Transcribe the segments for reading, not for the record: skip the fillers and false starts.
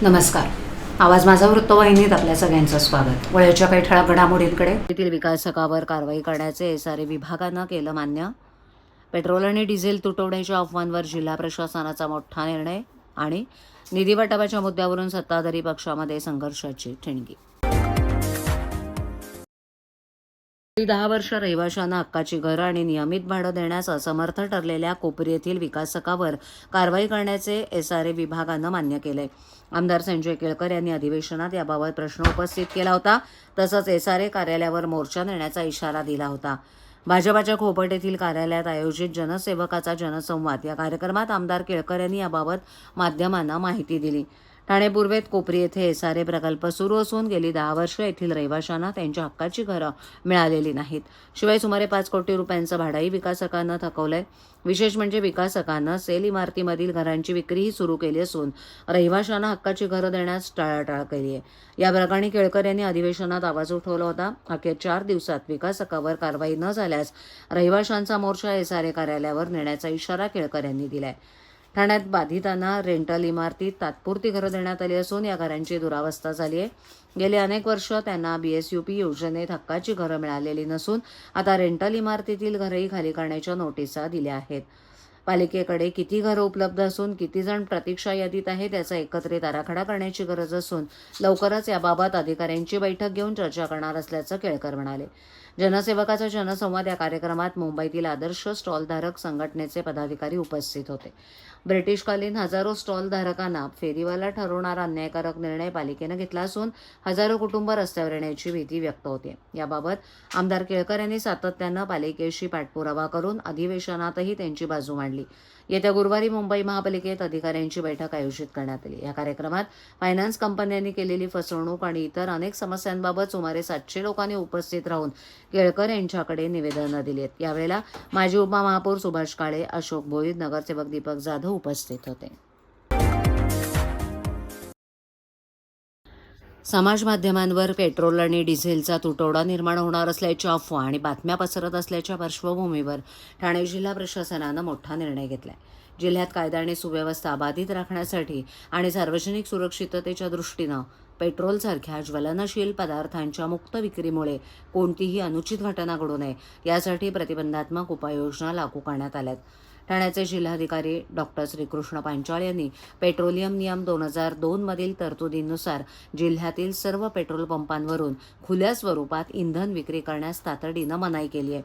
नमस्कार. आवाज माझा वृत्तवाहिनीत आपल्या सगळ्यांचं स्वागत. वळ्याच्या काही ठळक घडामोडींकडे. येथील विकासकावर कारवाई करण्याचे एसआरए विभागानं केलं मान्य. पेट्रोल आणि डिझेल तुटवड्याच्या अफवांवर जिल्हा प्रशासनाचा मोठा निर्णय आणि निधी वाटपाच्या मुद्द्यावरून सत्ताधारी पक्षामध्ये संघर्षाची ठिणगी. 10 वर्ष रहिवाशांना हक्काची घरं आणि नियमित भाडं देण्यास असमर्थ ठरलेल्या कोपरी येथील विकासकावर कारवाई करण्याचे एसआरए विभागानं मान्य केले. आमदार संजय केळकर यांनी अधिवेशनात याबाबत प्रश्न उपस्थित केला होता. तसंच एसआरए कार्यालयावर मोर्चा नेण्याचा इशारा दिला होता. भाजपाच्या खोपट येथील कार्यालयात आयोजित जनसेवकाचा जनसंवाद या कार्यक्रमात आमदार केळकर यांनी याबाबत माध्यमांना माहिती दिली. ठाणे पूर्वेत कोपरी येथे एसआरए प्रकल्प सुरू असून गेली 10 वर्ष येथील रहिवाशांना त्यांच्या हक्काची घरं मिळालेली नाहीत. शिवाय सुमारे 5 कोटी रुपयांचं भाडंही विकासकांना थकवलंय. विशेष म्हणजे विकासकांना सेल इमारतीमधील घरांची विक्रीही सुरू केली असून रहिवाशांना हक्काची घरं देण्यास टाळाटाळ केली आहे. या प्रकरणी केळकर यांनी अधिवेशनात आवाज उठवला होता. अखेर 4 दिवसात विकासकावर कारवाई न झाल्यास रहिवाशांचा मोर्चा एसआरए कार्यालयावर नेण्याचा इशारा केळकर यांनी दिलाय. ठाण्यात बाधितांना रेंटल इमारतीत तात्पुरती घरं देण्यात आली असून या घरांची दुरावस्था झाली आहे. गेली अनेक वर्ष त्यांना बीएसयूपी योजनेत हक्काची घरं मिळालेली नसून आता रेंटल इमारतीतील घरही खाली करण्याच्या नोटिसा दिल्या आहेत. पालिकेकडे किती घरं उपलब्ध असून किती जण प्रतीक्षा यादीत आहेत याचा एकत्रित आराखडा करण्याची गरज असून लवकरच याबाबत अधिकाऱ्यांची बैठक घेऊन चर्चा करणार असल्याचं केळकर म्हणाले. जनसेवकाचा जनसंवाद या कार्यक्रमात मुंबईतील आदर्श स्टॉलधारक संघटनेचे पदाधिकारी उपस्थित होते. ब्रिटिशकालीन हजारो स्टॉलधारकांना फेरीवाला ठरवणारा अन्यायकारक निर्णय पालिकेनं घेतला असून हजारो कुटुंब रस्त्यावर येण्याची भीती व्यक्त होते. याबाबत आमदार केळकर यांनी सातत्यानं पालिकेशी पाठपुरावा करून अधिवेशनातही त्यांची बाजू मांडली. येत्या गुरुवारी मुंबई महापालिकेत अधिकाऱ्यांची बैठक आयोजित करण्यात आली. या कार्यक्रमात फायनान्स कंपन्यांनी केलेली फसवणूक आणि इतर अनेक समस्यांबाबत सुमारे 700 लोकांनी उपस्थित राहून केळकर यांच्याकडे निवेदनं दिली आहेत. यावेळेला माजी उपमहापौर सुभाष काळे, अशोक भोईर, नगरसेवक दीपक जाधव उपस्थित होते. समाज माध्यमांवर पेट्रोल आणि डिझेलचा तुटवडा निर्माण होणार असल्याच्या अफवा आणि बातम्या पसरत असल्याच्या पार्श्वभूमीवर ठाणे जिल्हा प्रशासनानं मोठा निर्णय घेतलाय. जिल्ह्यात कायदा आणि सुव्यवस्था बाधित राखण्यासाठी आणि सार्वजनिक सुरक्षिततेच्या दृष्टीनं पेट्रोलसारख्या ज्वलनशील पदार्थांच्या मुक्त विक्रीमुळे कोणतीही अनुचित घटना घडू नये यासाठी प्रतिबंधात्मक उपाययोजना लागू करण्यात आल्यात. ठाण्याचे जिल्हाधिकारी डॉक्टर श्रीकृष्ण पांचाळ यांनी पेट्रोलियम नियम 2002 मधील तरतुदींनुसार जिल्ह्यातील सर्व पेट्रोल पंपांवरून खुल्या स्वरूपात इंधन विक्री करण्यास तातडीनं मनाई केली आहे.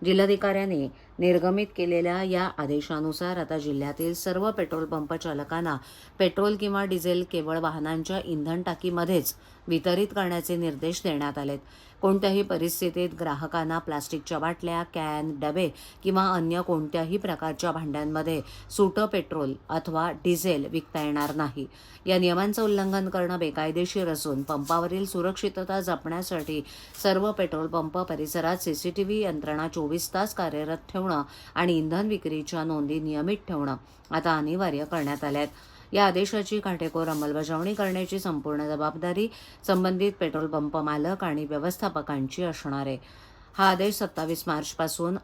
जिल्हाधिकाऱ्यांनी निर्गमित केलेल्या या आदेशानुसार आता जिल्ह्यातील सर्व पेट्रोल पंप चालकांना पेट्रोल किंवा डिझेल केवळ वाहनांच्या इंधन टाकीमध्येच वितरित करण्याचे निर्देश देण्यात आलेत. कोणत्याही परिस्थितीत ग्राहकांना प्लास्टिकच्या बाटल्या, कॅन, डबे किंवा अन्य कोणत्याही प्रकारच्या भांड्यांमध्ये सुटं पेट्रोल अथवा डिझेल विकता येणार नाही. या नियमांचं उल्लंघन करणं बेकायदेशीर असून पंपावरील सुरक्षितता जपण्यासाठी सर्व पेट्रोल पंप परिसरात सीसीटीव्ही यंत्रणा 24 तास कार्यरत ठेवणं आणि इंधन विक्रीच्या नोंदी नियमित ठेवणं आता अनिवार्य करण्यात आल्यात. या आदेशाची काटेकोर अंमलबजावणी करण्याची संपूर्ण जबाबदारी संबंधित पेट्रोल पंप मालक आणि व्यवस्थापकांची असणार आहे. हा आदेश 27 मार्चपासून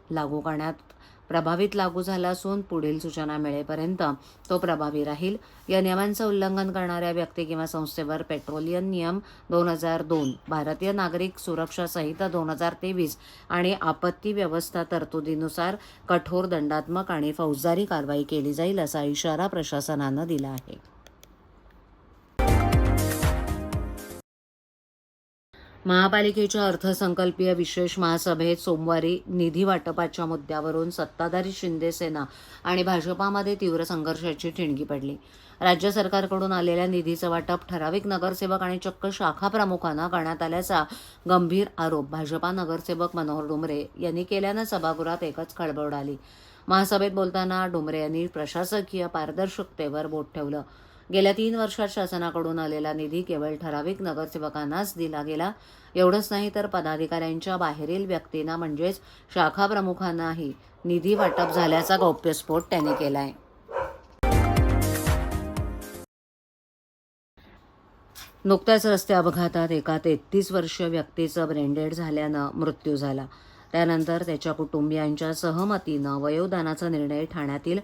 प्रभावित लागू झाला असून पुढील सूचना मिळेपर्यंत तो प्रभावी राहील. या नियमांचं उल्लंघन करणाऱ्या व्यक्ती किंवा संस्थेवर पेट्रोलियम नियम 2002, भारतीय नागरिक सुरक्षा संहिता 2023 आणि आपत्ती व्यवस्था तरतुदीनुसार कठोर दंडात्मक आणि फौजदारी कारवाई केली जाईल असा इशारा प्रशासनानं दिला आहे. महापालिकेच्या अर्थसंकल्पीय विशेष महासभेत सोमवारी निधी वाटपाच्या मुद्द्यावरून सत्ताधारी शिंदे सेना आणि भाजपामध्ये तीव्र संघर्षाची ठिणगी पडली. राज्य सरकारकडून आलेल्या निधीचं वाटप ठराविक नगरसेवक आणि चक्क शाखा प्रमुखांना करण्यात आल्याचा गंभीर आरोप भाजपा नगरसेवक मनोहर डुमरे यांनी केल्यानं सभागृहात एकच खळबळ उडाली. महासभेत बोलताना डुमरे यांनी प्रशासकीय पारदर्शकतेवर बोट ठेवलं. गेल्या 3 वर्षात शासनाकडून आलेला निधी केवळ ठराविक नगरसेवकांनाच दिला गेला. एवढंच नाही तर पदाधिकाऱ्यांच्या बाहेरील व्यक्तींना म्हणजेच शाखा प्रमुखांनाही निधी वाटप झाल्याचा गौप्यस्फोट त्यांनी केलाय. नुकत्याच रस्ते अपघातात एका 33 वर्षीय व्यक्तीचं ब्रेनडेड झाल्यानं मृत्यू झाला. त्यानंतर त्याच्या कुटुंबियांच्या सहमतीनं वयोदानाचा निर्णय ठाण्यातील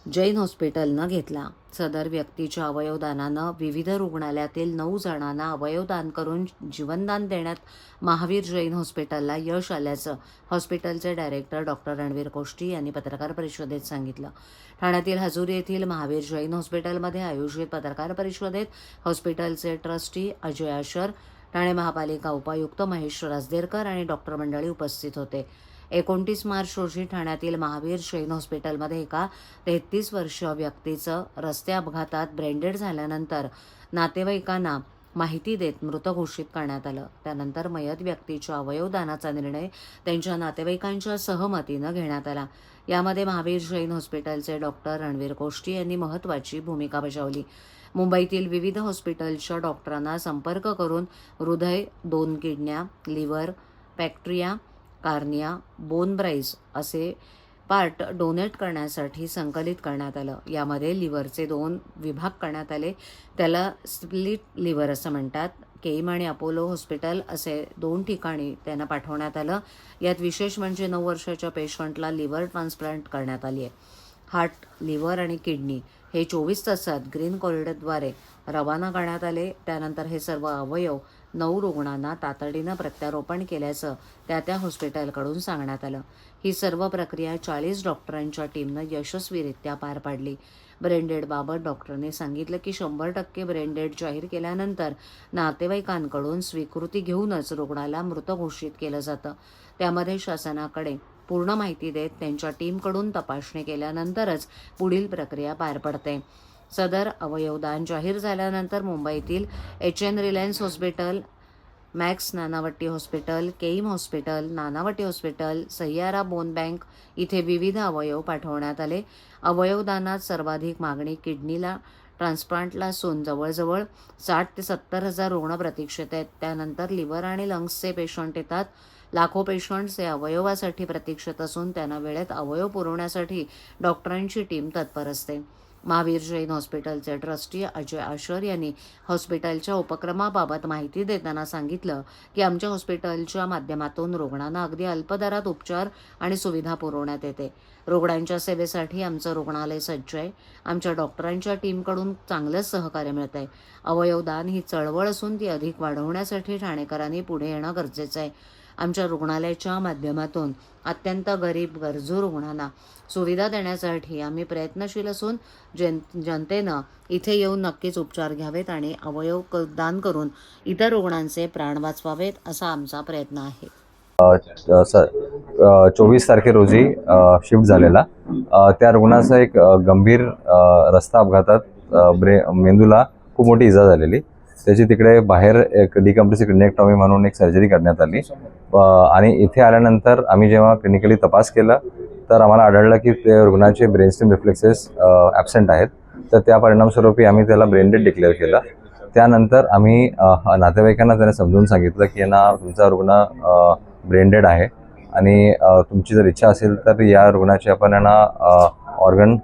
जैन हॉस्पिटलनं घेतला. सदर व्यक्तीच्या अवयवदानानं विविध रुग्णालयातील 9 जणांना अवयवदान करून जीवनदान देण्यात महावीर जैन हॉस्पिटलला यश आल्याचं हॉस्पिटलचे डायरेक्टर डॉक्टर रणवीर कोष्टी यांनी पत्रकार परिषदेत सांगितलं. ठाण्यातील हजुरी येथील महावीर जैन हॉस्पिटलमध्ये आयोजित पत्रकार परिषदेत हॉस्पिटलचे ट्रस्टी अजय आशर, ठाणे महापालिका उपायुक्त महेश राजदेरकर आणि डॉक्टर मंडळी उपस्थित होते. 29 मार्च रोजी ठाण्यातील महावीर जैन हॉस्पिटलमध्ये एका 33 वर्षीय व्यक्तीचं रस्ते अपघातात ब्रेनडेड झाल्यानंतर नातेवाईकांना माहिती देत मृत घोषित करण्यात आलं. त्यानंतर मयत व्यक्तीच्या अवयवदानाचा निर्णय त्यांच्या नातेवाईकांच्या सहमतीनं घेण्यात आला. यामध्ये महावीर जैन हॉस्पिटलचे डॉक्टर रणवीर कोष्टी यांनी महत्त्वाची भूमिका बजावली. मुंबईतील विविध हॉस्पिटलच्या डॉक्टरांना संपर्क करून हृदय, 2 किडन्या, लिव्हर, पॅक्ट्रिया, कार्निया, बोन ब्राईस असे पार्ट डोनेट करण्यासाठी संकलित करण्यात आलं. यामध्ये लिव्हरचे 2 विभाग करण्यात आले. त्याला स्प्लिट लिव्हर असं म्हणतात. केईम आणि अपोलो हॉस्पिटल असे 2 ठिकाणी त्यांना पाठवण्यात आलं. यात विशेष म्हणजे 9 वर्षाच्या पेशंटला लिव्हर ट्रान्सप्लांट करण्यात आली आहे. हार्ट, लिव्हर आणि किडनी हे 24 तासात ग्रीन कॉरिडॉरद्वारे रवाना करण्यात आले. त्यानंतर हे सर्व अवयव 9 रुग्णांना तातडीनं प्रत्यारोपण केल्याचं त्या हॉस्पिटलकडून सांगण्यात आलं. ही सर्व प्रक्रिया 40 डॉक्टरांच्या टीमनं यशस्वीरित्या पार पाडली. ब्रेनडेडबाबत डॉक्टरांनी सांगितलं की 100% ब्रेनडेड जाहीर केल्यानंतर नातेवाईकांकडून स्वीकृती घेऊनच रुग्णाला मृत घोषित केलं जातं. त्यामध्ये शासनाकडे पूर्ण माहिती देत त्यांच्या टीमकडून तपासणी केल्यानंतरच पुढील प्रक्रिया पार पडते. सदर अवयवदान जाहीर झाल्यानंतर मुंबईतील HN Reliance hospital, Max Nanavati hospital, KEM hospital, Nanavati hospital, सह्यारा बोन बँक इथे विविध अवयव पाठवण्यात आले. अवयवदानात सर्वाधिक मागणी किडनीला ट्रान्सप्लांटला असून जवळजवळ 60 ते 70 हजार रुग्ण प्रतीक्षेत आहेत. त्यानंतर लिव्हर आणि लंग्सचे पेशंट येतात. लाखो पेशंट्स हे अवयवासाठी प्रतीक्षेत असून त्यांना वेळेत अवयव पुरवण्यासाठी डॉक्टरांची टीम तत्पर असते. महावीर जैन हॉस्पिटलचे ट्रस्टी अजय आशर यांनी हॉस्पिटलच्या उपक्रमाबाबत माहिती देताना सांगितलं की आमच्या हॉस्पिटलच्या माध्यमातून रुग्णांना अगदी अल्प दरात उपचार आणि सुविधा पुरवण्यात येते. रुग्णांच्या सेवेसाठी आमचं रुग्णालय सज्ज आहे. आमच्या डॉक्टरांच्या टीमकडून चांगलं सहकार्य मिळत आहे. अवयवदान ही चळवळ असून ती अधिक वाढवण्यासाठी ठाणेकरांनी पुढे येणं गरजेचं आहे. आमच्या रुग्णालयाच्या माध्यमातून अत्यंत गरीब गरजू रुग्णांना सुविधा देण्यासाठी आम्ही प्रयत्नशील असून जनतेनं इथे येऊन नक्कीच उपचार घ्यावेत आणि अवयव दान करून इतर रुग्णांचे प्राण वाचवावेत असा आमचा प्रयत्न आहे. 24 तारखे रोजी शिफ्ट झालेला त्या रुग्णाचा एक गंभीर रस्ता अपघातात मेंदूला खूप मोठी इजा झालेली. त्याची तिकडे बाहेर एक डिकम्प्रेसिव्ह क्रिनेक्टॉमी म्हणून एक सर्जरी करण्यात आली आणि इथे आल्यानंतर आम्ही जेव्हा क्लिनिकली तपास केला तर आम्हाला आढळलं की ते रुग्णाचे ब्रेनस्टेम रिफ्लेक्सेस ॲब्सेंट आहेत. तर त्या परिणामस्वरूपी आम्ही त्याला ब्रेन डेड डिक्लेअर केला. त्यानंतर आम्ही नातेवाईकांना त्याने समजून सांगितलं की ना तुमचा रुग्ण ब्रेन डेड आहे आणि तुमची जर इच्छा असेल तर या रुग्णाचे आपण यांना ऑर्गन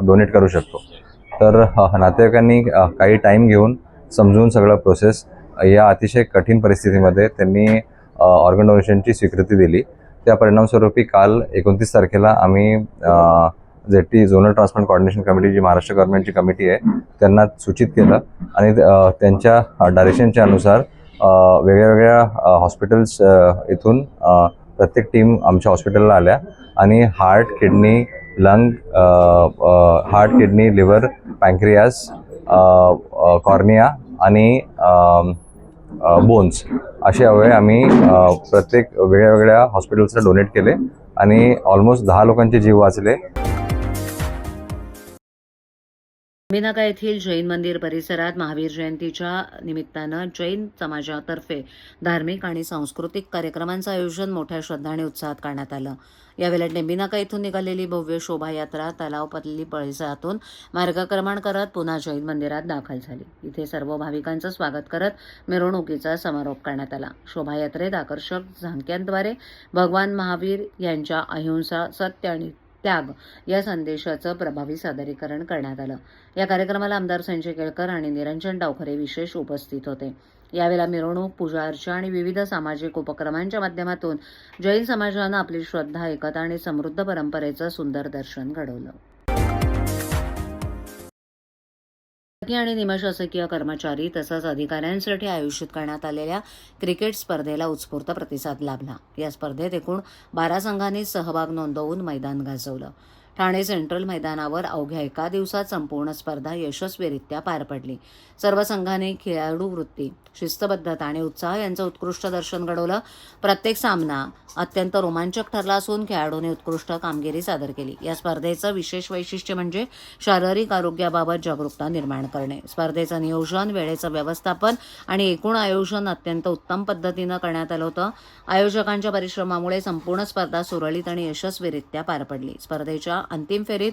डोनेट करू शकतो. तर नातेवाईकांनी काही टाईम घेऊन समजून सगळं प्रोसेस या अतिशय कठीण परिस्थितीमध्ये त्यांनी ऑर्गन डोनेशनची स्वीकृती दिली. त्या परिणामस्वरूपी काल 29 तारखेला आम्ही ZT zonal transplant coordination committee जी महाराष्ट्र गव्हर्नमेंटची कमिटी आहे त्यांना सूचित केलं आणि त्यांच्या डायरेक्शनच्या अनुसार वेगळ्या हॉस्पिटल्स इथून प्रत्येक टीम आमच्या हॉस्पिटलला आल्या आणि हार्ट, किडनी, लिव्हर, पँक्रियास, कॉर्निया आणि बोन्स असे अवयव आम्ही प्रत्येक वेगळ्या हॉस्पिटल्सला डोनेट केले आणि ऑलमोस्ट 10 लोकांचे जीव वाचले. नेमिनाका येथील जैन मंदिर परिसरात महावीर जयंतीच्या निमित्तानं जैन समाजातर्फे धार्मिक आणि सांस्कृतिक कार्यक्रमांचं आयोजन मोठ्या श्रद्धा आणि उत्साहात करण्यात आलं. यावेळी नेमिनाका येथून निघालेली भव्य शोभायात्रा तलावपल्ली परिसरातून मार्गक्रमण करत पुन्हा जैन मंदिरात दाखल झाली. इथे सर्व भाविकांचं स्वागत करत मिरवणुकीचा समारोप करण्यात आला. शोभायात्रेत आकर्षक झांक्यांद्वारे भगवान महावीर यांच्या अहिंसा, सत्य आणि त्याग या संदेशाचं प्रभावी सादरीकरण करण्यात आलं. या कार्यक्रमाला आमदार संजय केळकर आणि निरंजन डावखरे विशेष उपस्थित होते. यावेळेला मिरवणूक, पूजा अर्चा आणि विविध सामाजिक उपक्रमांच्या माध्यमातून जैन समाजानं आपली श्रद्धा, एकता आणि समृद्ध परंपरेचं सुंदर दर्शन घडवलं. शासकीय आणि निमशासकीय कर्मचारी तसंच अधिकाऱ्यांसाठी आयोजित करण्यात आलेल्या क्रिकेट स्पर्धेला उत्स्फूर्त प्रतिसाद लाभला. या स्पर्धेत एकूण 12 संघांनी सहभाग नोंदवून मैदान गाजवलं. ठाणे सेंट्रल मैदानावर अवघ्या एका दिवसात संपूर्ण स्पर्धा यशस्वीरित्या पार पडली. सर्व संघांनी खेळाडू वृत्ती, शिस्तबद्धता आणि उत्साह यांचं उत्कृष्ट दर्शन घडवलं. प्रत्येक सामना अत्यंत रोमांचक ठरला असून खेळाडूंनी उत्कृष्ट कामगिरी सादर केली. या स्पर्धेचं विशेष वैशिष्ट्य म्हणजे शारीरिक आरोग्याबाबत जागरूकता निर्माण करणे. स्पर्धेचं नियोजन, वेळेचं व्यवस्थापन आणि एकूण आयोजन अत्यंत उत्तम पद्धतीनं करण्यात आलं होतं. आयोजकांच्या परिश्रमामुळे संपूर्ण स्पर्धा सुरळीत आणि यशस्वीरित्या पार पडली. स्पर्धेच्या अंतिम फेरीत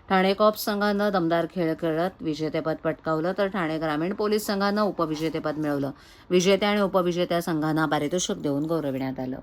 ठाणे कॉप्स संघानं दमदार खेळ खेळत विजेतेपद पटकावलं, तर ठाणे ग्रामीण पोलीस संघानं उपविजेतेपद मिळवलं. विजेत्या आणि उपविजेत्या संघांना पारितोषिक देऊन गौरविण्यात आलं.